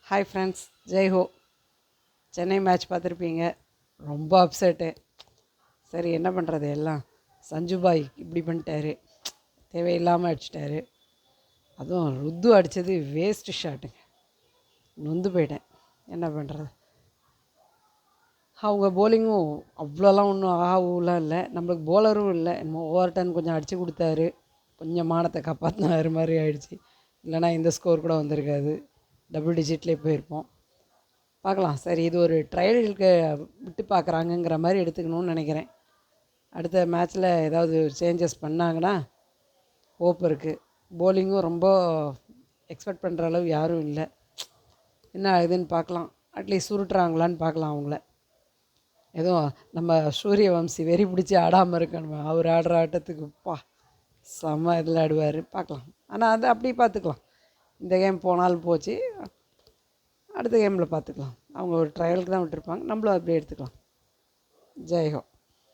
Hi friends, ஜெய்ஹோ. Chennai match பார்த்துருப்பீங்க. ரொம்ப அப்செட்டு. சரி, என்ன பண்ணுறது, எல்லாம் சஞ்சுபாய் இப்படி பண்ணிட்டாரு, தேவையில்லாமல் அடிச்சிட்டாரு. அதுவும் ருத்து அடித்தது வேஸ்ட்டு ஷாட்டுங்க. நொந்து போயிட்டேன். என்ன பண்ணுறது, அவங்க போலிங்கும் அவ்வளோலாம் ஒன்றும் ஆகலாம் இல்லை, நம்மளுக்கு போலரும் இல்லை. என்னமோ ஓவர் டன் கொஞ்சம் அடித்து கொடுத்தாரு, கொஞ்சம் மானத்தை காப்பாற்றினாரு மாதிரி ஆயிடுச்சு. இல்லைனா இந்த ஸ்கோர் கூட வந்திருக்காது, டபுள் டிஜிட்லேயே போயிருப்போம். பார்க்கலாம். சரி, இது ஒரு ட்ரையலுக்கு விட்டு பார்க்குறாங்கங்கிற மாதிரி எடுத்துக்கணும்னு நினைக்கிறேன். அடுத்த மேட்ச்சில் ஏதாவது சேஞ்சஸ் பண்ணாங்கன்னா ஹோப் இருக்குது. போலிங்கும் ரொம்ப எக்ஸ்பெக்ட் பண்ணுற அளவு யாரும் இல்லை. என்ன ஆகுதுன்னு பார்க்கலாம். அட்லீஸ்ட் சுருட்டுறாங்களான்னு பார்க்கலாம் அவங்கள. எதுவும் நம்ம சூரியவம்சி வெறி பிடிச்சி ஆடாமல் இருக்கணும். அவர் ஆடுற ஆட்டத்துக்குப்பா செம்ம இதில் ஆடுவார். பார்க்கலாம். ஆனால் அது அப்படி பார்த்துக்கலாம். இந்த கேம் போனாலும் போச்சு, அடுத்த கேமில் பார்த்துக்கலாம். அவங்க ஒரு ட்ரையலுக்கு தான் விட்டுருப்பாங்க, நம்மளும் அப்படியே எடுத்துக்கலாம். ஜெய்ஹோ.